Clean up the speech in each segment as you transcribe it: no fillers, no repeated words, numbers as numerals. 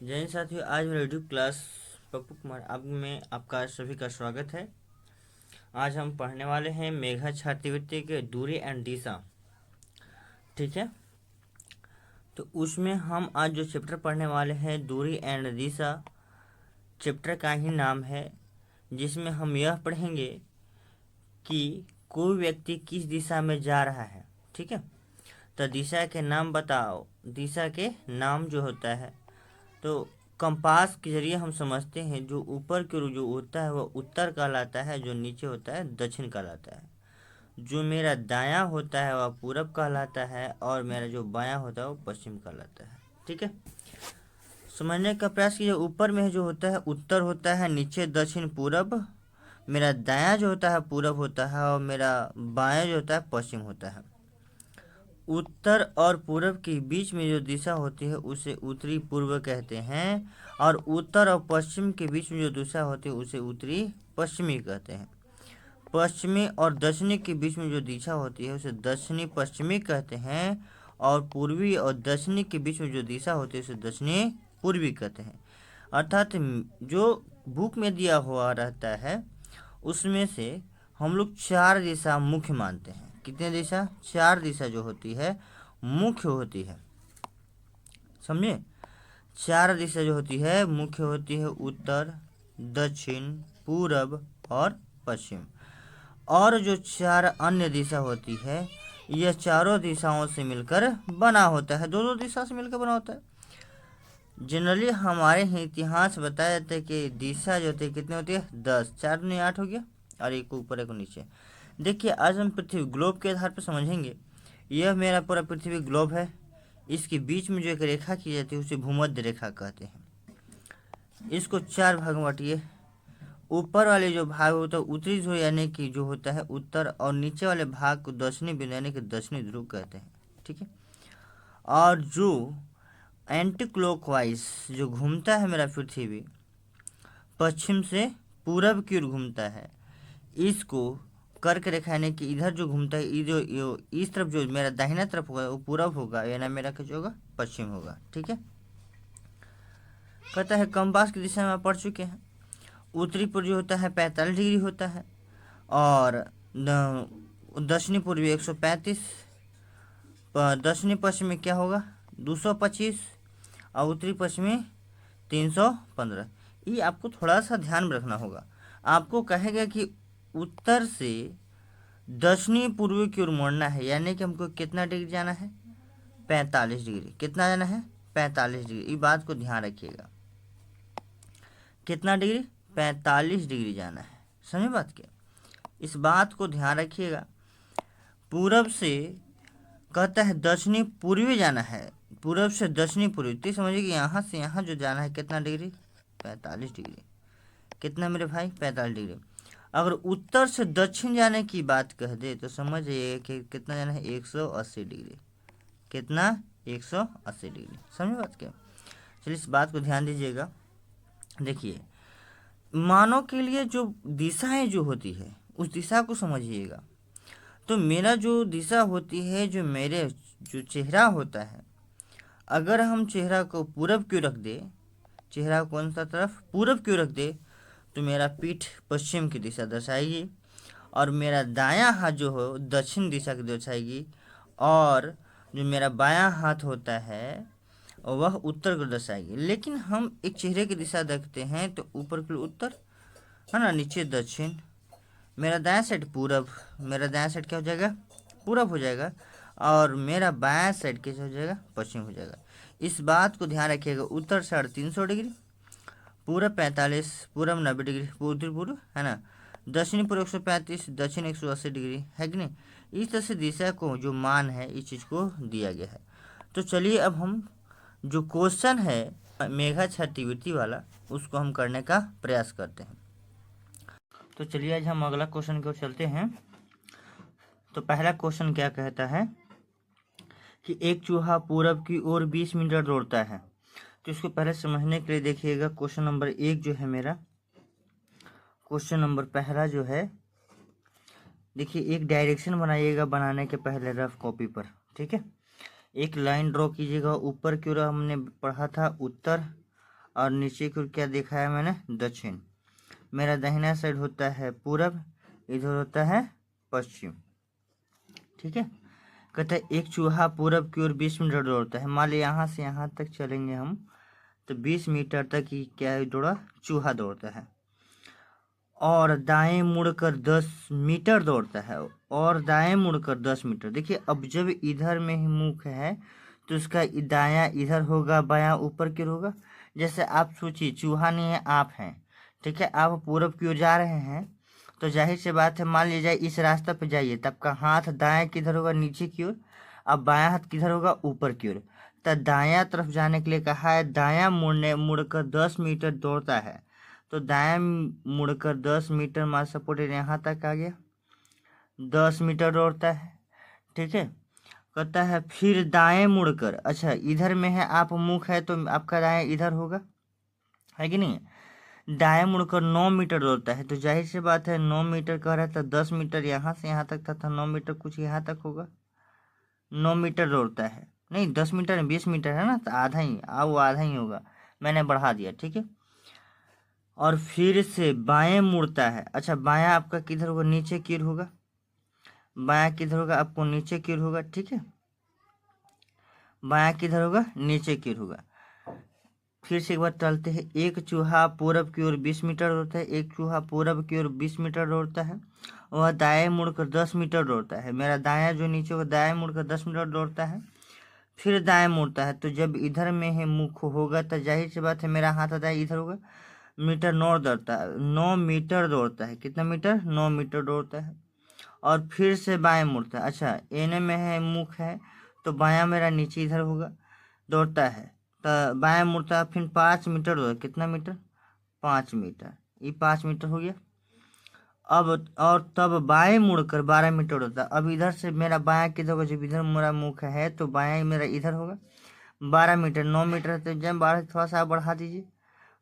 जय हिंद साथियों, आज मेरा यूट्यूब क्लास पप्पू कुमार अब में आपका सभी का स्वागत है। आज हम पढ़ने वाले हैं मेघा छात्रवृत्ति के दूरी एंड दिशा। ठीक है, तो उसमें हम आज जो चैप्टर पढ़ने वाले हैं दूरी एंड दिशा, चैप्टर का ही नाम है, जिसमें हम यह पढ़ेंगे कि कोई व्यक्ति किस दिशा में जा रहा है। ठीक है, तो दिशा के नाम बताओ। दिशा के नाम जो होता है, तो कंपास के जरिए हम समझते हैं, जो ऊपर की ओर जो होता है वह उत्तर कहलाता है, जो नीचे होता है दक्षिण कहलाता है। जो मेरा दायां होता है वह पूरब कहलाता है, और मेरा जो बायां होता है वो पश्चिम कहलाता है। ठीक है, समझने का प्रयास कीजिए। ऊपर में जो होता है उत्तर होता है, नीचे दक्षिण पूरब, मेरा दायां जो होता है पूरब होता है, और मेरा बायां जो होता है पश्चिम होता है। उत्तर और पूरब के बीच में जो दिशा होती है उसे उत्तरी पूर्व कहते हैं, और उत्तर और पश्चिम के बीच में जो दिशा होती है उसे उत्तरी पश्चिमी कहते हैं। पश्चिमी और दक्षिणी के बीच में जो दिशा होती है उसे दक्षिणी पश्चिमी कहते हैं, और पूर्वी और दक्षिणी के बीच में जो दिशा होती है उसे दक्षिणी पूर्वी कहते हैं। अर्थात जो बुक में दिया हुआ रहता है उसमें से हम लोग चार दिशा मुख्य मानते हैं। कितने दिशा? चार दिशा जो होती है मुख्य होती है, समझे। चार दिशा जो होती है मुख्य होती है, उत्तर, दक्षिण, पूरब और पश्चिम। और जो चार अन्य दिशा होती है, यह चारों दिशाओं से मिलकर बना होता है, दो दो दिशा से मिलकर बना होता है। जनरली हमारे इतिहास बताया जाता है कि दिशा जो होती है कितनी होती है? 10। 4 दूनी 8 हो गया, और एक ऊपर एक नीचे। देखिए, आज हम पृथ्वी ग्लोब के आधार पर समझेंगे। यह मेरा पूरा पृथ्वी ग्लोब है। इसके बीच में जो एक रेखा की जाती है उसे भूमध्य रेखा कहते हैं। इसको चार भाग में बांटिए। ऊपर वाले जो भाग होता है उत्तरी ध्रुव यानी कि जो होता है उत्तर, और नीचे वाले भाग को दक्षिणी बिंदु यानी कि दक्षिणी ध्रुव कहते हैं। ठीक है, और जो एंटी क्लॉकवाइज जो घूमता है मेरा पृथ्वी, पश्चिम से पूरब की ओर घूमता है, इसको कर्क रेखा यानी कि इधर जो घूमता है, इस तरफ जो मेरा दाहिना तरफ होगा वो पूरब होगा, यानी मेरा क्या होगा? पश्चिम होगा। ठीक है, कहता है कंपास की दिशा में आप पढ़ चुके हैं। उत्तरी पूर्व जो होता है 45 डिग्री होता है, और दक्षिणी पूर्वी 135, दक्षिणी पश्चिमी क्या होगा? 225, और उत्तरी पश्चिमी 315। ये आपको थोड़ा सा ध्यान में रखना होगा। आपको कहेगा कि उत्तर से दक्षिणी पूर्वी की ओर मोड़ना है, यानी कि हमको कितना डिग्री जाना है? 45 डिग्री। कितना जाना है? 45 डिग्री। ये बात को ध्यान रखिएगा। कितना डिग्री? 45 डिग्री जाना है। समझे बात क्या? इस बात को ध्यान रखिएगा। पूरब से कहता है दक्षिणी पूर्वी जाना है, पूरब से दक्षिणी पूर्वी, तो समझिए कि यहाँ से यहाँ जो जाना है कितना डिग्री? 45 डिग्री। कितना मेरे भाई? 45 डिग्री। अगर उत्तर से दक्षिण जाने की बात कह दे तो समझिए कि कितना जाना है? 180 डिग्री। कितना? 180 डिग्री। समझे बात क्या? चलिए इस बात को ध्यान दीजिएगा। देखिए, मानव के लिए जो दिशाएं जो होती है उस दिशा को समझिएगा। तो मेरा जो दिशा होती है, जो मेरे जो चेहरा होता है, अगर हम चेहरा को पूरब की ओर रख दे, चेहरा कौन सा तरफ? पूरब की ओर रख दे, तो मेरा पीठ पश्चिम की दिशा दर्शाएगी, और मेरा दायां हाथ जो हो दक्षिण दिशा की दर्शाएगी, और जो मेरा बायां हाथ होता है वह उत्तर को दर्शाएगी। लेकिन हम एक चेहरे की दिशा देखते हैं तो ऊपर की ओर उत्तर है ना, नीचे दक्षिण, मेरा दायां साइड पूरब, मेरा दायां साइड क्या हो जाएगा? पूरब हो जाएगा, और मेरा बायां साइड कैसे हो जाएगा? पश्चिम हो जाएगा। इस बात को ध्यान रखिएगा। उत्तर 350 डिग्री, पूरब 45, पूरब 90 डिग्री, उत्तरी पूर्व है ना, दक्षिणी पूर्व 135, दक्षिण 180 डिग्री, है कि नहीं। इस तरह से दिशा को जो मान है इस चीज़ को दिया गया है। तो चलिए अब हम जो क्वेश्चन है मेघा छात्रवृत्ति वाला उसको हम करने का प्रयास करते हैं। तो चलिए आज हम अगला क्वेश्चन की ओर चलते हैं। तो पहला क्वेश्चन क्या कहता है कि एक चूहा पूरब की ओर 20 मीटर दौड़ता है। तो इसको पहले समझने के लिए देखिएगा। क्वेश्चन नंबर 1 जो है मेरा, क्वेश्चन नंबर पहला जो है, देखिए एक डायरेक्शन बनाइएगा बनाने के पहले रफ कॉपी पर। ठीक है, एक लाइन ड्रॉ कीजिएगा। ऊपर की ओर हमने पढ़ा था उत्तर, और नीचे की ओर क्या दिखाया मैंने, दक्षिण। मेरा दाहिना साइड होता है पूरब, इधर होता है पश्चिम। ठीक है। कहते हैं एक चूहा पूरब की ओर 20 मीटर दौड़ता है। मान ली यहाँ से यहाँ तक चलेंगे हम, तो 20 मीटर तक ही क्या है दौड़ा, चूहा दौड़ता है। और दाएं मुड़कर 10 मीटर दौड़ता है, और दाएं मुड़कर 10 मीटर। देखिए अब जब इधर में ही मुख है तो उसका दायां इधर होगा, बायां ऊपर की ओर होगा। जैसे आप सोचिए चूहा नहीं है, आप हैं, ठीक है, आप पूरब की ओर जा रहे हैं, तो जाहिर सी बात है मान लीजिए इस रास्ते पे जाइए, तो आपका हाथ दाएं किधर होगा, नीचे की ओर। अब बायां हाथ किधर होगा, ऊपर की ओर। तो दायां तरफ जाने के लिए कहा है, दायां मुड़कर 10 मीटर दौड़ता है। तो दायां मुड़कर 10 मीटर, मान सपोर्ट यहाँ तक आ गया, 10 मीटर दौड़ता है। ठीक है। कहता है फिर दाएं मुड़कर, अच्छा इधर में है, आप मुख है तो आपका दाएं इधर होगा, है कि नहीं। दाएं मुड़कर 9 मीटर दौड़ता है। तो जाहिर सी बात है 9 मीटर कह रहा था, 10 मीटर यहाँ से यहाँ तक था 9 मीटर कुछ यहाँ तक होगा। 9 मीटर दौड़ता है, नहीं 10 मीटर 20 मीटर है ना, तो आधा ही, वो आधा ही होगा, मैंने बढ़ा दिया। ठीक है। और फिर से बाएं मुड़ता है। अच्छा बायां आपका किधर होगा, नीचे की ओर होगा। बायां किधर होगा, आपको नीचे की ओर होगा। ठीक है। बायां किधर होगा, नीचे की ओर होगा। फिर से एक बार चलते हैं। एक चूहा पूरब की ओर 20 मीटर दौड़ता है। एक चूहा पूरब की ओर 20 मीटर दौड़ता है। वह दाएं मुड़कर 10 मीटर दौड़ता है। मेरा दायां जो नीचे होगा, दाएं मुड़कर 10 मीटर दौड़ता है। फिर दाएं मुड़ता है। तो जब इधर में है मुख होगा, तो जाहिर सी बात है मेरा हाथ दाएं इधर होगा। मीटर 9 दौड़ता है, 9 मीटर दौड़ता है। कितना मीटर, 9 मीटर दौड़ता है। और फिर से बाएं मुड़ता है। अच्छा एने में है मुख है, तो बायां मेरा नीचे इधर होगा, दौड़ता है। तो बाएं मुड़ता है, फिर 5 मीटर दौड़ा। कितना मीटर, 5 मीटर, ये 5 मीटर हो गया। अब और तब बाएं मुड़कर 12 मीटर होता है। अब इधर से मेरा बायां किधर होगा, जब इधर मेरा मुख है तो बायां मेरा इधर होगा। 12 मीटर, 9 मीटर, तो जब 12 थोड़ा सा बढ़ा दीजिए,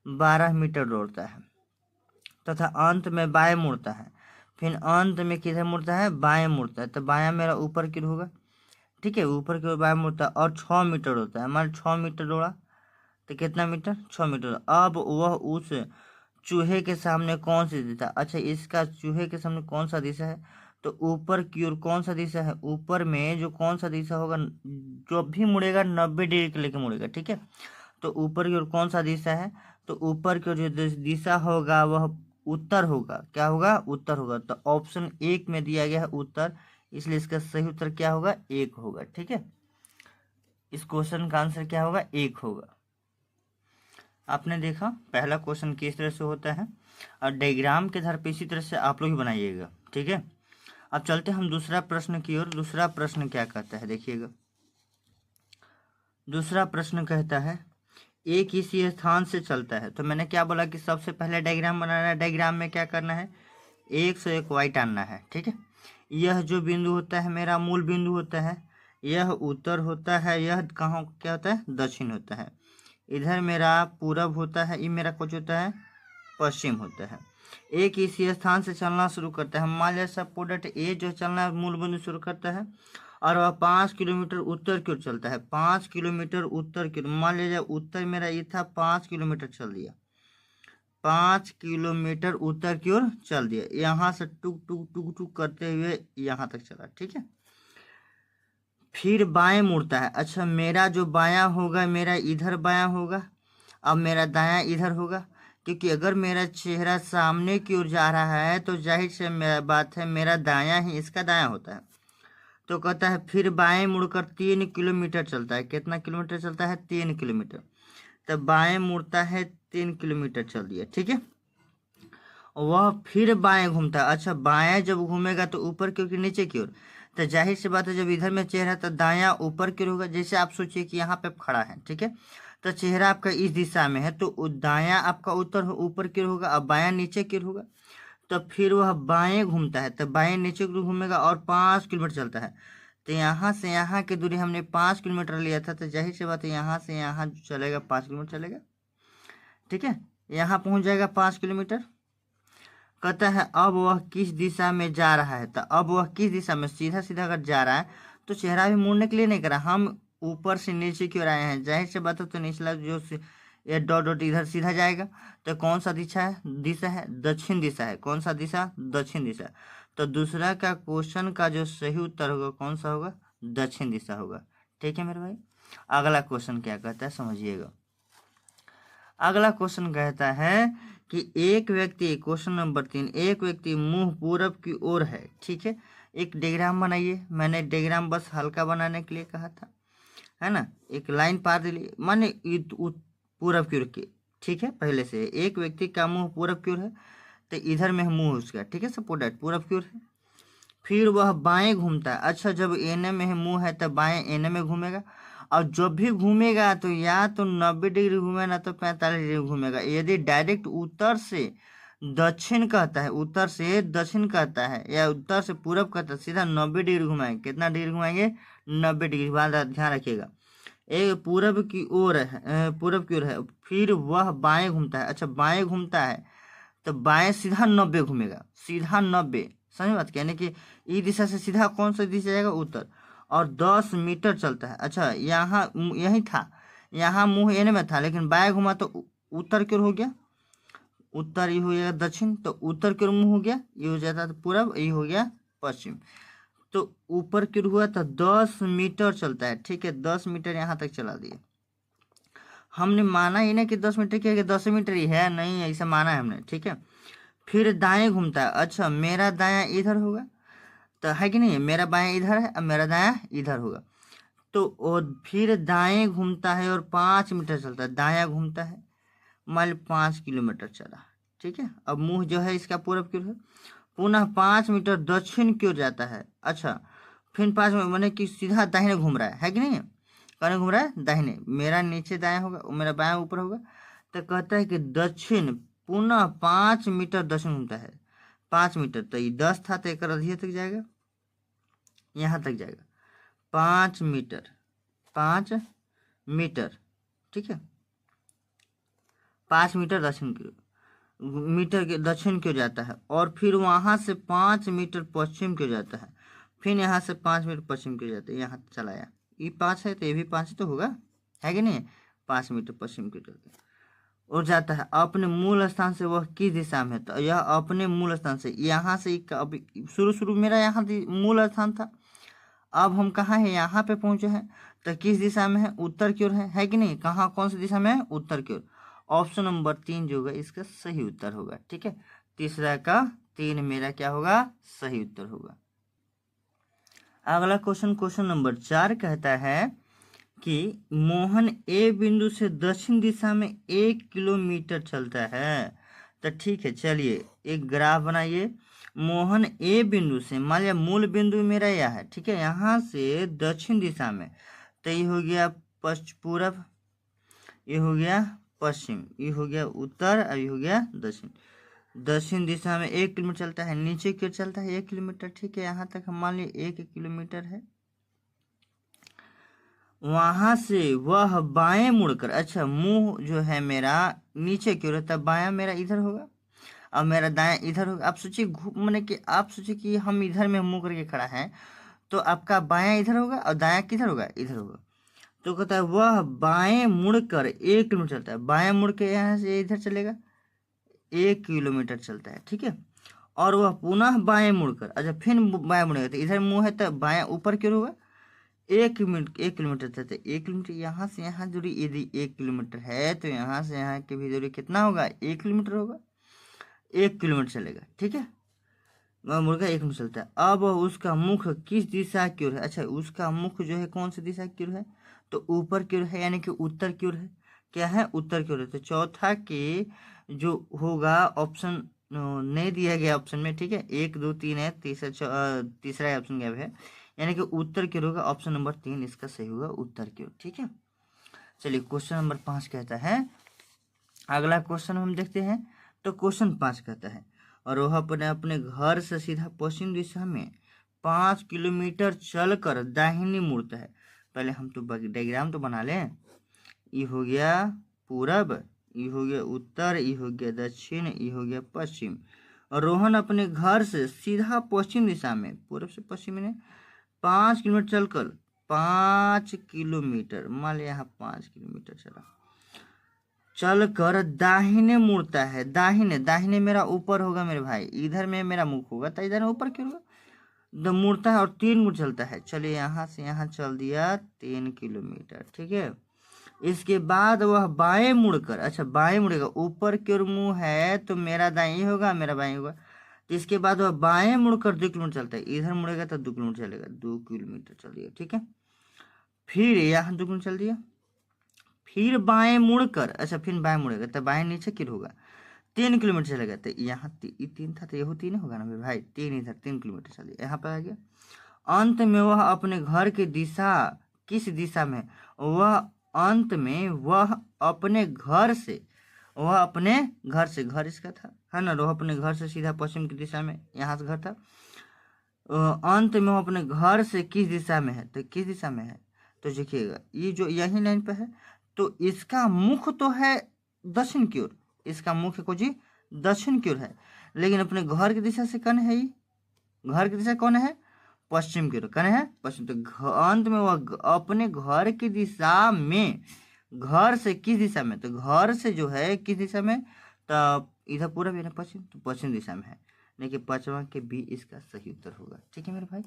12 मीटर दौड़ता है। तथा अंत में बाएं मुड़ता है। फिर अंत में किधर मुड़ता है, बाएं मुड़ता है। तो बायां मेरा ऊपर की ओर होगा। ठीक है, ऊपर की ओर बाएं मुड़ता है। और 6 मीटर होता है, मान 6 मीटर दौड़ा, तो कितना मीटर, 6 मीटर। अब वह उस चूहे के सामने कौन सी दिशा, अच्छा इसका चूहे के सामने कौन सा दिशा है, तो ऊपर की ओर कौन सा दिशा है, ऊपर में जो कौन सा दिशा होगा, जो भी मुड़ेगा 90 डिग्री के लेके मुड़ेगा। ठीक है। तो ऊपर की ओर कौन सा दिशा है, तो ऊपर की ओर जो दिशा होगा वह उत्तर होगा। क्या होगा, उत्तर होगा। तो ऑप्शन 1 में दिया गया है उत्तर, इसलिए इसका सही उत्तर क्या होगा, 1 होगा। ठीक है। इस क्वेश्चन का आंसर क्या होगा, 1 होगा। आपने देखा पहला क्वेश्चन किस तरह से होता है, और डायग्राम के आधार पर इसी तरह से आप लोग ही बनाइएगा। ठीक है। अब चलते हम दूसरा प्रश्न की ओर। दूसरा प्रश्न क्या कहता है, देखिएगा। दूसरा प्रश्न कहता है एक इसी स्थान से चलता है। तो मैंने क्या बोला कि सबसे पहले डायग्राम बनाना है। डायग्राम में क्या करना है, 1 से 1 वाई टानना है। ठीक है। यह जो बिंदु होता है मेरा मूल बिंदु होता है, यह उत्तर होता है, यह कहाँ क्या होता है, दक्षिण होता है। इधर मेरा पूरब होता है, ये मेरा कुछ होता है पश्चिम होता है। एक इसी स्थान से चलना शुरू करता है। मान लिया सब प्रोडक्ट ए जो चलना मूल बिंदु शुरू करता है, और वह 5 किलोमीटर उत्तर की ओर चलता है। 5 किलोमीटर उत्तर की ओर, मान लीजिए उत्तर मेरा ये था, 5 किलोमीटर चल दिया, 5 किलोमीटर उत्तर की ओर चल दिया। यहाँ से टुक टुक टुक टुक करते हुए यहाँ तक चला। ठीक है। फिर बाएं मुड़ता है। अच्छा मेरा जो बायां होगा, मेरा इधर बायां होगा। अब मेरा दायां इधर होगा, क्योंकि अगर मेरा चेहरा सामने की ओर जा रहा है तो जाहिर से बात है मेरा दायां ही इसका दायां होता है। तो कहता है फिर बाएं मुड़कर 3 किलोमीटर चलता है। कितना किलोमीटर चलता है, 3 किलोमीटर। तब बाएं मुड़ता है, 3 किलोमीटर चल दिया। ठीक है। वह फिर बाएं घूमता है। अच्छा बाएं जब घूमेगा तो ऊपर की ओर कि नीचे की ओर, तो जाहिर सी बात है जब इधर में चेहरा तो दायां ऊपर की ओर होगा। जैसे आप सोचिए कि यहाँ पे खड़ा है, ठीक है, तो चेहरा आपका इस दिशा में है, तो दायां आपका उत्तर ऊपर की ओर होगा, अब बायां नीचे की ओर होगा। तो फिर वह बाएं घूमता है, तो बाएं नीचे की ओर घूमेगा और 5 किलोमीटर चलता है। तो यहाँ से यहाँ की दूरी हमने 5 किलोमीटर लिया था, तो जाहिर सी बात है यहाँ से यहाँ चलेगा 5 किलोमीटर चलेगा। ठीक है। यहाँ पहुँच जाएगा 5 किलोमीटर। कहता है अब वह किस दिशा में जा रहा है, तो अब वह किस दिशा में, सीधा सीधा अगर जा रहा है तो चेहरा भी मुड़ने के लिए नहीं करा, हम ऊपर से नीचे की ओर आए हैं, जाहिर से बात है तो निचला जो ये डॉट डॉट इधर सीधा जाएगा, तो कौन सा दिशा है दक्षिण दिशा है। कौन सा दिशा? दक्षिण दिशा। तो दूसरा का क्वेश्चन का जो सही उत्तर होगा कौन सा होगा? दक्षिण दिशा होगा। ठीक है मेरे भाई। अगला क्वेश्चन क्या कहता है समझिएगा। अगला क्वेश्चन कहता है कि एक व्यक्ति, क्वेश्चन नंबर 3, एक व्यक्ति मुंह पूरब की ओर है। ठीक है, एक डायग्राम बनाइए। मैंने डायग्राम बस हल्का बनाने के लिए कहा था, है ना। एक लाइन पार दिली, माने पूरब की ओर की। ठीक है, पहले से एक व्यक्ति का मुंह पूरब की ओर है, तो इधर में मुंह उसका। ठीक है, सपोज दैट पूरब की ओर है। फिर वह बाएं घूमता है। अच्छा, जब एने में मुंह है तो बाएं एने में घूमेगा, और जब भी घूमेगा तो या तो 90 डिग्री घूमेगा ना तो 45 डिग्री घूमेगा। यदि डायरेक्ट उत्तर से दक्षिण कहता है, उत्तर से दक्षिण कहता है या उत्तर से पूरब कहता है, सीधा 90 डिग्री घुमाएंगे। कितना डिग्री घुमाएंगे? 90 डिग्री। बात ध्यान रखिएगा। एक पूरब की ओर है, पूरब की ओर है, फिर वह बाएं घूमता है। अच्छा, बाएं घूमता है तो बाएं सीधा 90 घूमेगा, सीधा 90। समझ बात, यानी कि ई दिशा से सीधा कौन सा दिशा जाएगा? उत्तर। और 10 मीटर चलता है। अच्छा, यहाँ यही था, यहाँ मुंह एने में था, लेकिन बाएं घुमा तो उत्तर की ओर हो गया, उत्तर ये हो गया दक्षिण, तो उत्तर की ओर मुंह हो गया, ये हो जाता था पूरब, ये हो गया पश्चिम। तो ऊपर की ओर हुआ तो 10 मीटर चलता है। ठीक है, 10 मीटर यहाँ तक चला दिया। हमने माना ही नहीं कि 10 मीटर क्या, कि 10 मीटर ही है, नहीं ऐसा माना है हमने। ठीक है, फिर दाएं घूमता है। अच्छा, मेरा दायां इधर होगा, तो है कि नहीं, मेरा बायां इधर है, अब मेरा दायां इधर होगा। तो और फिर दाएं घूमता है और 5 मीटर चलता है। दायां घूमता है, मान लो 5 किलोमीटर चला। ठीक है, अब मुंह जो है इसका पूरब की ओर है, पुनः 5 मीटर दक्षिण की ओर जाता है। अच्छा, फिर 5 मैंने कि सीधा दाहिने घूम रहा है कि नहीं? कौन घूम रहा है? दाहिने। मेरा नीचे दायां होगा, मेरा बायां ऊपर होगा। तो कहता है कि दक्षिण, पुनः 5 मीटर दक्षिण घूमता है। 5 मीटर, तो ये 10 था तो एक अधिक तक जाएगा, यहाँ तक जाएगा। 5 मीटर, 5 मीटर। ठीक है, 5 मीटर दक्षिण की मीटर के दक्षिण की ओर जाता है, और फिर वहां से 5 मीटर पश्चिम की ओर जाता है। फिर यहाँ से 5 मीटर पश्चिम की ओर जाता है, यहाँ चला आया। ये 5 है तो ये भी 5 ही तो होगा, है कि नहीं? 5 मीटर पश्चिम की ओर और जाता है। अपने मूल स्थान से वह किस दिशा में है? तो यह अपने मूल स्थान से, यहाँ से अभी शुरू मेरा यहाँ मूल स्थान था, अब हम कहाँ है? यहाँ पे पहुंचे हैं। तो किस दिशा में है? उत्तर की ओर है कि नहीं? कहाँ, कौन सी दिशा में है? उत्तर की ओर। ऑप्शन नंबर 3 जो होगा इसका सही उत्तर होगा। ठीक है, तीसरा का 3 मेरा क्या होगा? सही उत्तर होगा। अगला क्वेश्चन, क्वेश्चन नंबर 4 कहता है कि मोहन ए बिंदु से दक्षिण दिशा में 1 किलोमीटर चलता है। तो ठीक है, चलिए एक ग्राफ बनाइए। मोहन ए बिंदु से, मान लिया मूल बिंदु मेरा यह है। ठीक है, यहाँ से दक्षिण दिशा में, तो ये हो गया पूरब, ये हो गया पश्चिम, ये हो गया उत्तर, और ये हो गया दक्षिण। दक्षिण दिशा में 1 किलोमीटर चलता है, नीचे की ओर चलता है 1 किलोमीटर। ठीक है, यहाँ तक हम मान लिए 1 किलोमीटर है। वहां से वह बाएं मुड़कर, अच्छा मुंह जो है मेरा नीचे की ओर है, तब बायां मेरा इधर होगा, अब मेरा दायां इधर होगा। आप सोचिए, मैंने कि आप सोचिए कि हम इधर में मुंह करके खड़ा है, तो आपका बायां इधर होगा और दायां किधर होगा? इधर होगा। तो कहता है वह बाएं मुड़कर 1 किलोमीटर चलता है। बाएं मुड़ के यहाँ से इधर चलेगा, 1 किलोमीटर चलता है। ठीक है, और वह पुनः बाएं मुड़कर, अच्छा फिर बाएं मुड़ेगा, तो इधर मुंह है तो बायां ऊपर की ओर होगा, 1 किलोमीटर चलते। 1 किलोमीटर यहाँ से यहाँ दूरी यदि 1 किलोमीटर है, तो यहाँ से यहाँ की भी दूरी कितना होगा? 1 किलोमीटर होगा, 1 किलोमीटर चलेगा। ठीक है, वह मुर्गा 1 किलोमीटर चलता है। अब उसका मुख किस दिशा की ओर है? अच्छा, उसका मुख जो है कौन सी दिशा की ओर है? तो ऊपर की ओर है, यानी कि उत्तर की ओर है। क्या है? उत्तर की ओर है। तो चौथा के जो होगा ऑप्शन नहीं दिया गया ऑप्शन में। ठीक है, 1 2 3 है, तीसरा ऑप्शन गया है, यानी कि उत्तर की ओर होगा। ऑप्शन नंबर 3 इसका सही होगा, उत्तर की ओर। ठीक है, चलिए क्वेश्चन नंबर 5 कहता है, अगला क्वेश्चन हम देखते हैं। तो क्वेश्चन 5 कहता है, और वह अपने अपने घर से सीधा पश्चिम दिशा में 5 किलोमीटर चलकर दाहिनी मुड़ता है। पहले हम तो डायग्राम तो बना लें। ये हो गया पूरब, ये हो गया उत्तर, ये हो गया दक्षिण, ये हो गया पश्चिम। और रोहन अपने घर से सीधा पश्चिम दिशा में, पूरब से पश्चिम में 5 किलोमीटर चलकर, 5 किलोमीटर मान लिया, यहाँ 5 किलोमीटर चल कर दाहिने मुड़ता है, दाहिने, दाहिने मेरा ऊपर होगा मेरे भाई, इधर में मेरा मुख होगा तो इधर ऊपर क्यों होगा, तो मुड़ता है और 3 गुण चलता है। चलिए यहाँ से यहाँ चल दिया 3 किलोमीटर, ठीक है। इसके बाद वह बाएं मुड़कर, अच्छा बाएं मुड़ेगा, ऊपर की ओर मुंह है तो मेरा दाएं होगा, मेरा बाएं होगा। तो इसके बाद वह बाएं मुड़कर 2 किलोमीटर चलता है, इधर मुड़ेगा तो 2 किलोमीटर चलेगा, 2 किलोमीटर चल दिया, ठीक है। फिर यहाँ 2 किलोमीटर चल दिया, फिर बाएं मुड़कर, अच्छा फिर बाएं मुड़ेगा तो बाएं नीचे की होगा, 3 किलोमीटर चलेगा। तो यहाँ 3 था तो यही 3 होगा ना मेरे भाई, 3 इधर 3 किलोमीटर चलिए, यहाँ पर आ गया। अंत में वह अपने घर की दिशा, किस दिशा में, वह अंत में वह अपने घर से, वह अपने घर से, घर इसका था है ना, वह अपने घर से सीधा पश्चिम की दिशा में, यहाँ से घर था। अंत में वह अपने घर से किस दिशा में है, तो किस दिशा में है, तो देखिएगा ये जो यही लाइन पे है, तो इसका मुख तो है दक्षिण की ओर, इसका मुख को जी दक्षिण की ओर है, लेकिन अपने घर की दिशा से कौन है, ये घर की दिशा कौन है, पश्चिम की ओर, कौन है पश्चिम। तो अंत में वह अपने घर की दिशा में, घर से किस दिशा में, तो घर से जो है किस दिशा में, तो इधर पूरा भी ना पश्चिम, तो पश्चिम दिशा में है, देखिए पांचवा के बी इसका सही उत्तर होगा, ठीक है मेरे भाई।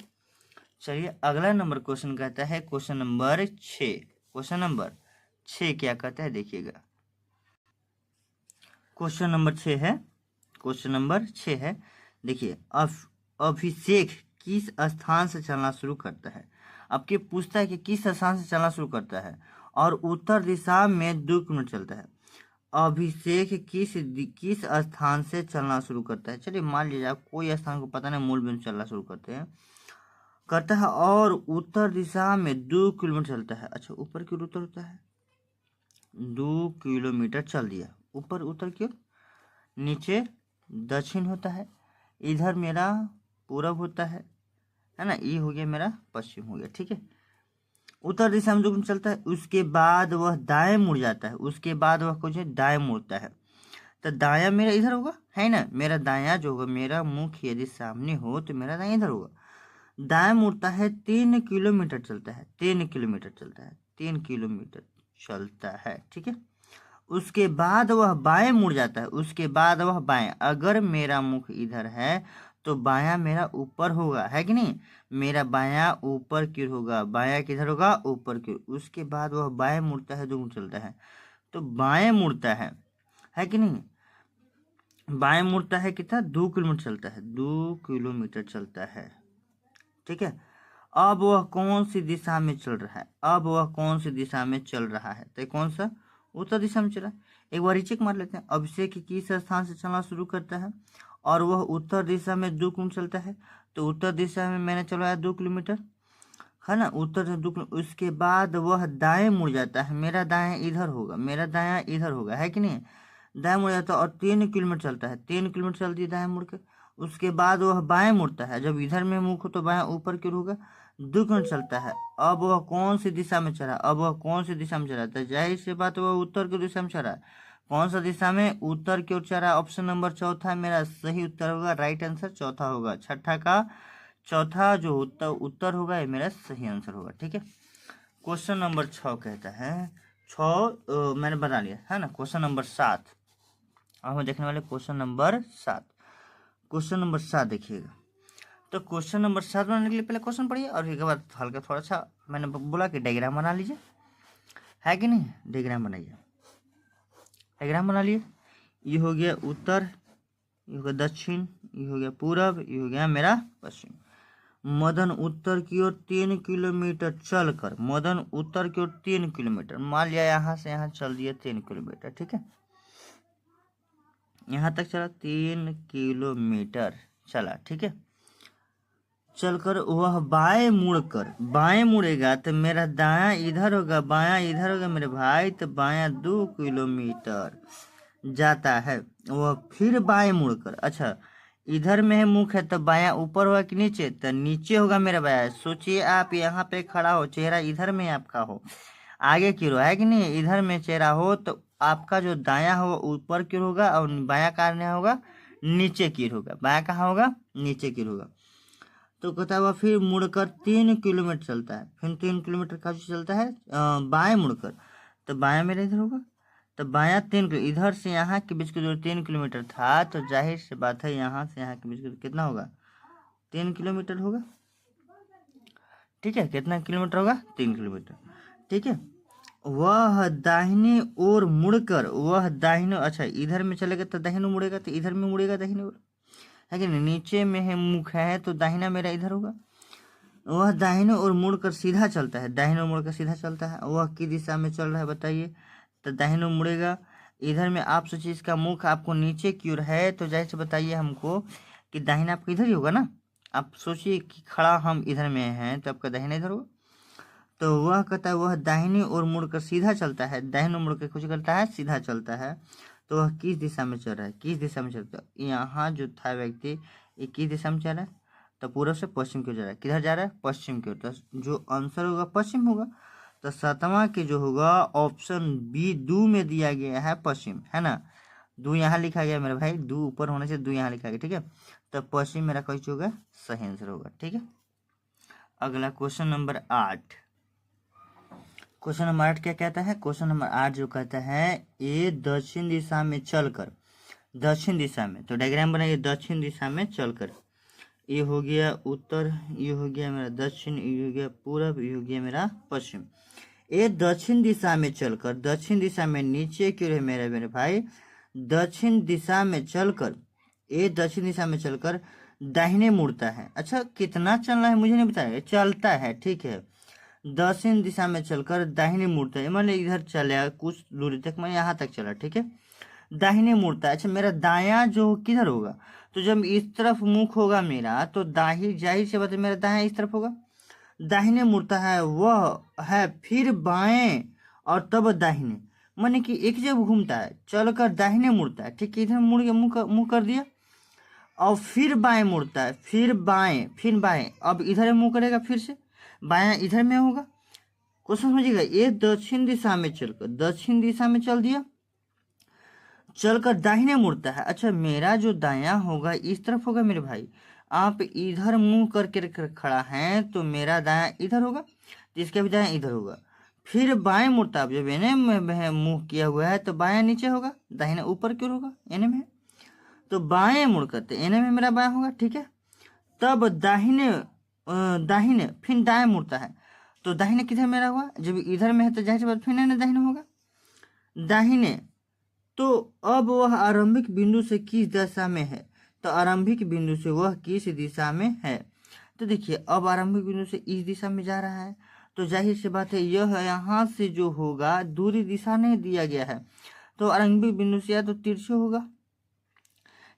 चलिए अगला नंबर क्वेश्चन कहता है क्वेश्चन नंबर 6, क्वेश्चन नंबर 6 क्या कहता है देखिएगा। क्वेश्चन नंबर 6 है, क्वेश्चन नंबर 6 है, देखिए अभिषेक किस स्थान से चलना शुरू करता है, आपके पूछता है कि किस स्थान से चलना शुरू करता है और उत्तर दिशा में 2 किलोमीटर चलता है। अभिषेक किस स्थान से चलना शुरू करता है, चलिए मान लीजिए आप कोई स्थान को पता नहीं, मूल बिंदु चलना शुरू करता है और उत्तर दिशा में 2 किलोमीटर चलता है। अच्छा ऊपर की ओर उत्तर होता है, 2 किलोमीटर चल दिया, ऊपर उत्तर की ओर, नीचे दक्षिण होता है, इधर मेरा पूरब होता है ना, ये हो गया मेरा पश्चिम हो गया, ठीक है। उत्तर दिशा में 2 किलोमीटर चलता है, उसके बाद वह दाएं मुड़ जाता है, उसके बाद वह कुछ दाएं मुड़ता है, तो दाया मेरा इधर होगा है ना, मेरा दाया जो होगा, मेरा मुख यदि सामने हो तो मेरा दाया इधर होगा, दाएं मुड़ता है, 3 किलोमीटर चलता है, 3 किलोमीटर चलता है, 3 किलोमीटर चलता है, ठीक है। उसके बाद वह बाएं मुड़ जाता है, उसके बाद वह बाएं, अगर मेरा मुख इधर है तो बायां मेरा ऊपर होगा, है कि नहीं, मेरा बायां ऊपर की ओर होगा, बायां किधर होगा, ऊपर की ओर। उसके बाद वह बाएं मुड़ता है, 2 मिनट चलता है, तो बाएं मुड़ता है कि नहीं, बाएं मुड़ता है कितना, 2 किलोमीटर चलता है, 2 किलोमीटर चलता है, ठीक है। अब वह कौन सी दिशा में चल रहा है, अब वह कौन सी दिशा में चल रहा है, तो कौन सा, उत्तर दिशा में चला। एक बार रीचेक मार लेते हैं, अभिषेक किस स्थान से चलना शुरू करता है और वह उत्तर दिशा में 2 किलोमीटर चलता है, तो उत्तर दिशा में मैंने चलाया 2 किलोमीटर, है ना, उत्तर से 2 किलोमीटर। उसके बाद वह दाएं मुड़ जाता है, मेरा दाएं इधर होगा, मेरा दायां इधर होगा, है कि नहीं, दाएं मुड़ जाता है और 3 किलोमीटर चलता है, 3 किलोमीटर चलती है दाएं मुड़ के। उसके बाद वह बाएं मुड़ता है, जब इधर में मुख हो तो बाएं ऊपर की ओर होगा, 2 किलोमीटर चलता है। अब वह कौन सी दिशा में चला, अब वह कौन सी दिशा में चला, तो जाहिर सी बात वह उत्तर की दिशा में चला, कौन सा दिशा में, उत्तर की ओर चला। ऑप्शन नंबर चौथा मेरा सही उत्तर होगा, राइट आंसर चौथा होगा, छठा का चौथा जो उत्तर होगा ये मेरा सही आंसर होगा, ठीक है। क्वेश्चन नंबर 6 कहता है, 6 मैंने बना लिया है ना। क्वेश्चन नंबर 7, अब हम देखने वाले क्वेश्चन नंबर 7, क्वेश्चन नंबर 7 देखिएगा। तो क्वेश्चन नंबर 7 बनाने के लिए पहले क्वेश्चन पढ़िए और उसके बाद हल्का थोड़ा सा मैंने बोला कि डायग्राम बना लीजिए, है कि नहीं, डायग्राम बनाइए, डायग्राम बना लिए। ये हो गया उत्तर, ये हो गया दक्षिण, ये हो गया पूरब, ये हो गया मेरा पश्चिम। मदन उत्तर की ओर 3 किलोमीटर चलकर, मदन उत्तर की ओर 3 किलोमीटर, मान लिया यहाँ से यहाँ चल दिया 3 किलोमीटर, ठीक है, यहाँ तक चला 3 किलोमीटर चला, ठीक है। चलकर वह बाएं मुड़कर, बाएं मुड़ेगा तो मेरा दायां इधर होगा, बायां इधर होगा मेरे भाई, तो बायां 2 किलोमीटर जाता है। वह फिर बाएं मुड़कर, अच्छा इधर में है मुख है तो बायां ऊपर होगा कि नीचे, तो नीचे होगा मेरा बायां। सोचिए आप यहाँ पे खड़ा हो, चेहरा इधर में आपका हो, आगे की ओर है कि नहीं, इधर में चेहरा हो तो आपका जो दायां हो ऊपर की ओर होगा और बायां कहाँ होगा, नीचे की ओर होगा, बायां कहाँ होगा, नीचे की ओर होगा। तो कहता हुआ फिर मुड़कर 3 किलोमीटर चलता है, फिर 3 किलोमीटर का जो चलता है बाएं मुड़कर, तो बायां मेरा इधर होगा, तो बायां 3 किलो, इधर से यहाँ के बीच की दूरी 3 किलोमीटर था, तो जाहिर सी बात है यहाँ से यहाँ के बीच की दूरी कितना होगा, 3 किलोमीटर होगा। ठीक है, कितना किलोमीटर होगा, 3 किलोमीटर। ठीक है, वह दाहिने ओर मुड़कर, वह दाहिने, अच्छा इधर में चलेगा तो दाहिने मुड़ेगा, तो इधर में मुड़ेगा दाहिने ओर, है कि नहीं, नीचे में है मुख है तो दाहिना मेरा इधर होगा। वह दाहिने ओर मुड़कर सीधा चलता है, दाहिने ओर मुड़कर सीधा चलता है, वह किस दिशा में चल रहा है बताइए, तो दाहिने ओर मुड़ेगा। इधर में आप सोचिए इसका मुख आपको नीचे की ओर है, तो जैसे से बताइए हमको कि दाहिना आपका इधर ही होगा ना। आप सोचिए कि खड़ा हम इधर में हैं तो आपका दाहिना इधर होगा। तो वह कहता है वह दाहिनी ओर मुड़कर सीधा चलता है, दाहिने मुड़ के कुछ करता है, सीधा चलता है। तो वह किस दिशा में चल रहा है, किस दिशा में चलता है, यहाँ जो था व्यक्ति ये किस दिशा में चल रहा है, तो पूर्व से पश्चिम की ओर जा रहा है। किधर जा रहा है, पश्चिम की ओर। तो जो आंसर होगा पश्चिम होगा। तो 7वां के जो होगा ऑप्शन बी दू में दिया गया है पश्चिम, है ना। दू यहाँ लिखा गया मेरे भाई, दू ऊपर होने से दू यहाँ लिखा गया। ठीक है, तो पश्चिम मेरा कैसे होगा, सही आंसर होगा। ठीक है, अगला क्वेश्चन नंबर 8। क्वेश्चन नंबर 8 क्या कहता है, क्वेश्चन नंबर 8 जो कहता है ए दक्षिण दिशा में चलकर, दक्षिण दिशा में, तो डायग्राम बनाइए, दक्षिण दिशा में चलकर, ये हो गया उत्तर, ये हो गया मेरा दक्षिण, ये हो गया पूरब, ये हो गया मेरा पश्चिम। ये दक्षिण दिशा में चलकर, दक्षिण दिशा में नीचे की ओर है मेरे मेरे भाई, दक्षिण दिशा में चलकर, ये दक्षिण दिशा में चलकर दाहिने मुड़ता है। अच्छा कितना चलना है मुझे नहीं बताया, चलता है। ठीक है, दक्षिण दिशा में चलकर दाहिने मुड़ता है, मैंने इधर चला कुछ दूरी तक, मैं यहाँ तक चला। ठीक है, दाहिने मुड़ता है। अच्छा मेरा दायां जो किधर होगा, तो जब इस तरफ मुख होगा मेरा, तो जाहिर से बात है मेरा दायां इस तरफ होगा। दाहिने मुड़ता है वह है, फिर बाएं और तब दाहिने, माने कि एक जगह घूमता है, चलकर दाहिने मुड़ता है। ठीक है, इधर मुड़ गया, मुंह कर दिया, और फिर बाएं मुड़ता है, फिर बाएं, फिर बाएं, अब इधर मुंह करेगा, फिर से बायां इधर में होगा। क्वेश्चन समझिएगा, ये दक्षिण दिशा में चलकर, दक्षिण दिशा में चल दिया, चलकर दाहिने मुड़ता है। अच्छा मेरा जो दायां होगा इस तरफ होगा मेरे भाई, आप इधर मुंह करके खड़ा हैं तो मेरा दायां इधर होगा, तो इसका भी दायां इधर होगा। फिर बाएं मुड़ता है, जब एने में मुंह किया हुआ है तो बायां नीचे होगा, दाहिना ऊपर क्यों होगा, एने में है, तो बाएं मुड़ करते एने में मेरा बायां होगा। ठीक है, तब दाहिने दाहिने फिर दाएं मुड़ता है, तो दाहिने किधर मेरा हुआ, जब इधर में है तो जाहिर सी बात फिर दाहिने होगा, दाहिने। तो अब वह आरंभिक बिंदु से किस दिशा में है, तो आरंभिक बिंदु से वह किस दिशा में है। तो देखिए अब आरंभिक बिंदु से इस दिशा में जा रहा है, तो जाहिर सी बात है यह यहाँ से जो होगा दूरी दिशा नहीं दिया गया है, तो आरंभिक बिंदु से या तो तिरछे होगा,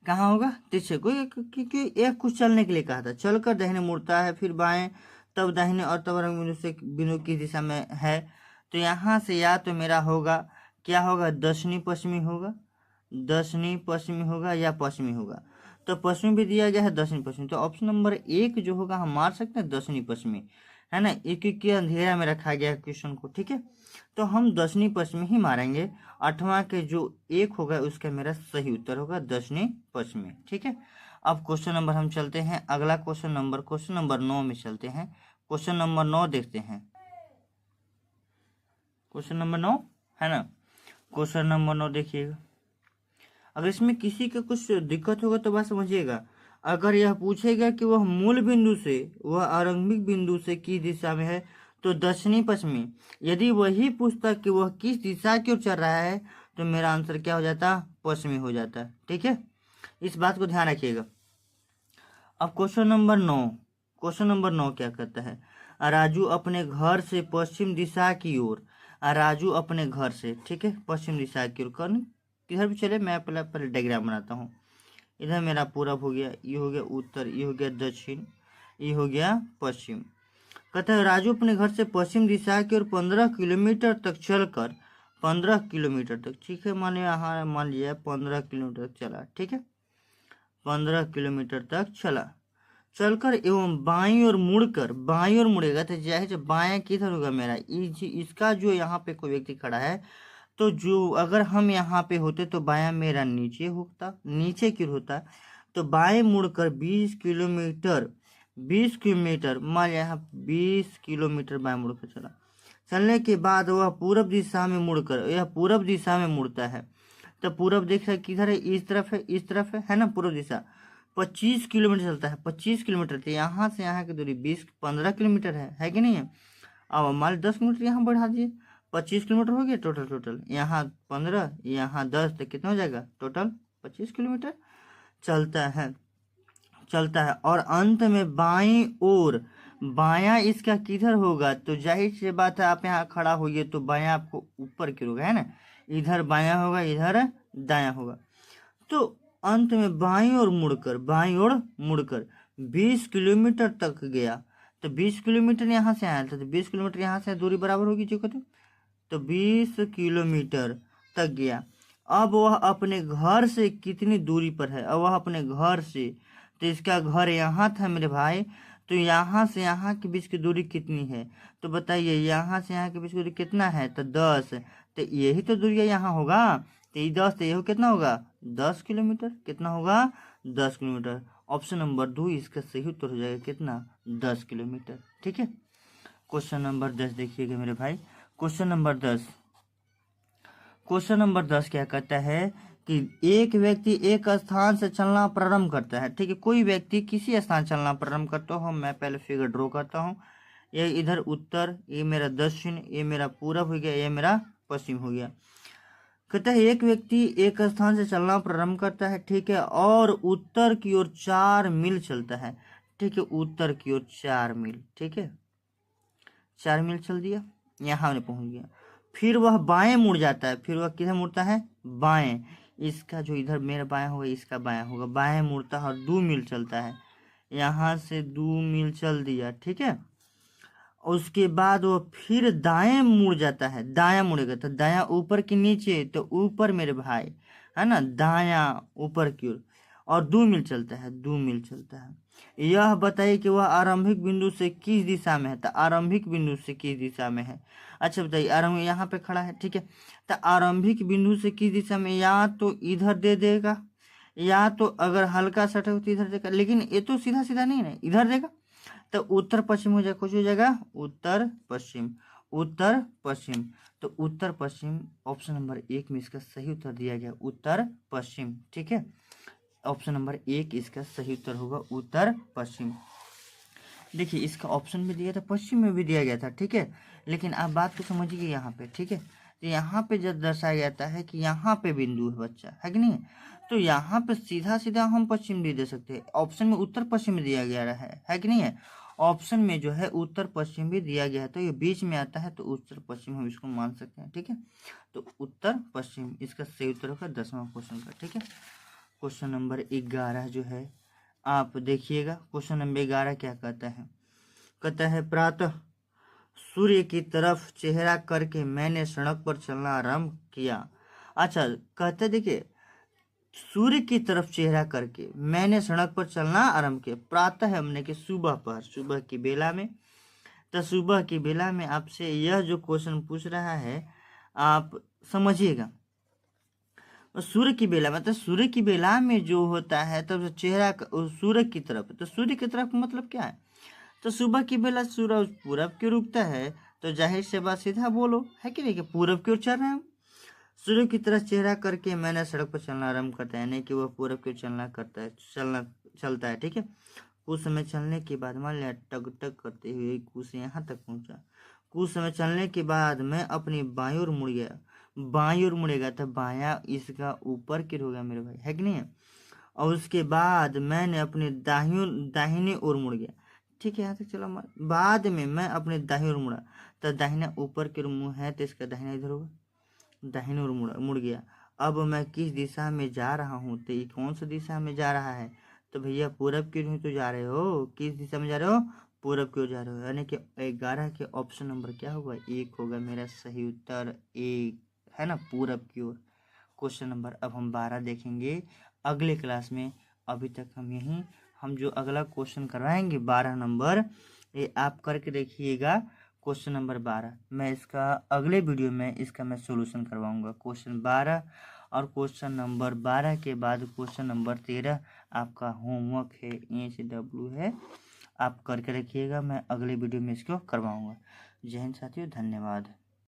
कहाँ होगा, तिरछे, क्योंकि एक कुछ चलने के लिए कहा था, चलकर दाहिने मुड़ता है, फिर बाएं, तब दाहिने, और तब आरंभिक बिंदु से बिंदु किस दिशा में है। तो यहाँ से या तो मेरा होगा क्या होगा, दक्षिणी पश्चिमी होगा, दक्षिणी पश्चिमी होगा या पश्चिमी होगा। तो पश्चिमी भी दिया गया है, दक्षिणी पश्चिमी, तो ऑप्शन नंबर 1 जो होगा हम मार सकते हैं दक्षिणी पश्चिमी, है ना, एक अंधेरा में रखा गया है क्वेश्चन को। ठीक है, तो हम दक्षिणी पश्चिमी ही मारेंगे। 8वां के जो 1 होगा उसका मेरा सही उत्तर होगा दक्षिणी पश्चिमी। ठीक है, अब क्वेश्चन नंबर हम चलते हैं अगला क्वेश्चन नंबर 9 में चलते हैं। क्वेश्चन नंबर 9 देखते हैं, क्वेश्चन नंबर 9 है ना। क्वेश्चन नंबर 9 देखिएगा, अगर इसमें किसी का कुछ दिक्कत होगा तो बात समझिएगा। अगर यह पूछेगा कि वह मूल बिंदु से, वह आरंभिक बिंदु से किस दिशा में है, तो दक्षिणी पश्चिमी। यदि वही पूछता कि वह किस दिशा की ओर चल रहा है, तो मेरा आंसर क्या हो जाता, पश्चिमी हो जाता। ठीक है, इस बात को ध्यान रखिएगा। अब क्वेश्चन नंबर 9, क्वेश्चन नंबर 9 क्या कहता है, राजू अपने घर से पश्चिम दिशा की ओर, राजू अपने घर से, ठीक है, पश्चिम दिशा की ओर, किधर भी चले, मैं पहले डायग्राम बनाता हूँ। इधर मेरा पूरब हो गया, ये हो गया उत्तर, ये हो गया दक्षिण, ये हो गया पश्चिम। कहता है राजू अपने घर से पश्चिम दिशा की ओर 15 किलोमीटर तक चलकर, 15 किलोमीटर तक, ठीक है, मान लिया 15 किलोमीटर तक चला। ठीक है, 15 किलोमीटर तक चलकर एवं बाईं ओर मुड़कर, बाईं ओर मुड़ेगा तो जाहिर है बायां किधर होगा मेरा, इसका जो यहाँ पे कोई व्यक्ति खड़ा है, तो जो अगर हम यहाँ पे होते तो बायां मेरा नीचे होता, नीचे की ओर होता, तो बाएं मुड़कर 20 किलोमीटर मान यहाँ 20 किलोमीटर बाएं मुड़कर चला। चलने के बाद वह पूरब दिशा में मुड़कर, यह पूरब दिशा में मुड़ता है। तो पूरब देख रहे किधर है, इस तरफ है, इस तरफ है ना पूर्व दिशा। 25 किलोमीटर चलता है, 25 किलोमीटर। तो यहाँ से यहाँ की दूरी 15 किलोमीटर है कि नहीं है। अब हमारे 10 किलोमीटर यहाँ बढ़ा दिए, 25 किलोमीटर हो गया टोटल। यहाँ 15, यहाँ 10, तो कितना हो जाएगा टोटल 25 किलोमीटर चलता है। और अंत में बाईं ओर, बायां इसका किधर होगा, तो जाहिर सी बात है आप यहाँ खड़ा होइए तो बायां आपको ऊपर की होगा, है ना। इधर बायां होगा, इधर दायां होगा। तो अंत में बाईं ओर मुड़कर 20 किलोमीटर तक गया। तो 20 किलोमीटर यहाँ से आया था, तो 20 किलोमीटर यहाँ से दूरी बराबर होगी जो कहते, तो 20 किलोमीटर तक गया। अब वह अपने घर से कितनी दूरी पर है, अब वह अपने घर से, तो इसका घर यहाँ था मेरे भाई, तो यहाँ से यहाँ के बीच की दूरी कितनी है, तो बताइए यहाँ से यहाँ के बीच की दूरी कितना है, तो 10। तो यही तो दूरी यहाँ होगा, तो ये 10, तो यही कितना होगा 10 किलोमीटर, कितना होगा 10 किलोमीटर। ऑप्शन नंबर 2 इसका सही उत्तर हो जाएगा कितना, 10 किलोमीटर। ठीक है, क्वेश्चन नंबर 10 देखिएगा मेरे भाई। क्वेश्चन नंबर 10 क्या कहता है कि एक व्यक्ति एक स्थान से चलना प्रारंभ करता है। ठीक है, कोई व्यक्ति किसी स्थान चलना प्रारंभ करता हो, मैं पहले फिगर ड्रॉ करता हूँ। ये इधर उत्तर, ये मेरा दक्षिण, ये मेरा पूरब हो गया, ये मेरा पश्चिम हो गया। कहता है एक व्यक्ति एक स्थान से चलना प्रारंभ करता है, ठीक है, और उत्तर की ओर 4 मील चलता है। ठीक है, उत्तर की ओर 4 मील, ठीक है, 4 मील चल दिया, यहाँ ने पहुंच गया। फिर वह बाएं मुड़ जाता है, फिर वह किधर मुड़ता है, बाएं। इसका जो इधर मेरा बाएं होगा, इसका बाएं होगा, बाएं मुड़ता है और 2 मील चलता है, यहाँ से 2 मील चल दिया। ठीक है, उसके बाद वो फिर दाएं मुड़ जाता है, दायां मुड़ेगा तो दायां ऊपर के नीचे, तो ऊपर मेरे भाई, है ना, दायां ऊपर की ओर, और 2 मील चलता है, 2 मील चलता है। यह बताइए कि वह आरंभिक बिंदु से किस दिशा में है, तो आरंभिक बिंदु से किस दिशा में है। अच्छा बताइए, आरंभ यहाँ पे खड़ा है, ठीक है, तो आरंभिक बिंदु से किस दिशा में, या तो इधर दे देगा, या तो अगर हल्का सटे तो इधर देगा, लेकिन ये तो सीधा सीधा नहीं है, इधर देगा तो उत्तर पश्चिम हो जाएगा, कुछ हो जाएगा उत्तर पश्चिम, उत्तर पश्चिम। तो उत्तर पश्चिम ऑप्शन नंबर 1 में इसका सही उत्तर दिया गया, उत्तर पश्चिम। ठीक है, ऑप्शन नंबर 1 इसका सही उत्तर होगा उत्तर पश्चिम। देखिए इसका ऑप्शन में दिया था, पश्चिम में भी दिया गया था, ठीक है, लेकिन आप बात को समझिए यहाँ पे। ठीक है, तो यहाँ पे जब दर्शाया जाता है कि यहाँ पे बिंदु है बच्चा, है कि नहीं, तो यहाँ पे सीधा सीधा हम पश्चिम भी दे सकते हैं, ऑप्शन में उत्तर पश्चिम दिया गया है कि नहीं है, ऑप्शन में जो है उत्तर पश्चिम भी दिया गया है, तो ये बीच में आता है तो उत्तर पश्चिम हम इसको मान सकते हैं। ठीक है, तो उत्तर पश्चिम इसका सही उत्तर होगा 10वां क्वेश्चन का। ठीक है, क्वेश्चन नंबर 11 जो है आप देखिएगा, क्वेश्चन नंबर 11 क्या कहता है प्रातः सूर्य की तरफ चेहरा करके मैंने सड़क पर चलना आरंभ किया। अच्छा कहते देखिए, सूर्य की तरफ चेहरा करके मैंने सड़क पर चलना आरंभ किया। प्रातः है हमने कि सुबह पर, सुबह की बेला में, तो सुबह की बेला में आपसे यह जो क्वेश्चन पूछ रहा है आप समझिएगा। सूर्य की बेला मतलब सूर्य की बेला में जो होता है तब चेहरा सूर्य की तरफ, तो सूर्य की तरफ मतलब क्या है, तो सुबह की बेला सूरज पूरब की ओर उगता है, तो जाहिर से बात सीधा बोलो, है कि नहीं, कि पूरब की ओर चल रहे हैं। सूर्य की तरफ चेहरा करके मैंने सड़क पर चलना आरंभ करता है, नहीं कि वह पूरब की ओर चलता है। ठीक है, कुछ समय चलने के बाद मान लिया टक टक करते हुए कुछ यहाँ तक पहुँचा, कुछ समय चलने के बाद मैं अपनी बाईं ओर मुड़ गया, बाईं ओर मुड़ेगा तो बायां इसका ऊपर की होगा मेरे भाई, है कि नहीं है, और उसके बाद मैंने अपने दाहिने ओर मुड़ गया। ठीक है, यहाँ तक चलो, बाद में मैं अपने दाहिने ओर मुड़ा, तो दाहिना ऊपर की ओर मुँह है तो इसका दाहिना इधर होगा, दाहिने ओर मुड़ गया। अब मैं किस दिशा में जा रहा हूँ, तो ये कौन सा दिशा में जा रहा है, तो भैया पूरब की ओर तो जा रहे हो, किस दिशा में जा रहे हो, पूरब की ओर जा रहे हो, यानी कि 11 के ऑप्शन नंबर क्या होगा 1 होगा मेरा सही उत्तर, 1 है ना, पूरब की ओर। क्वेश्चन नंबर अब हम 12 देखेंगे अगले क्लास में। अभी तक हम जो अगला क्वेश्चन करवाएंगे 12 नंबर, ये आप करके देखिएगा। क्वेश्चन नंबर 12 मैं इसका अगले वीडियो में इसका मैं सोल्यूशन करवाऊंगा, क्वेश्चन 12, और क्वेश्चन नंबर 12 के बाद क्वेश्चन नंबर 13 आपका होमवर्क है, EHW है, आप करके रखिएगा, मैं अगले वीडियो में इसको करवाऊंगा। जय हिंद साथियों, धन्यवाद।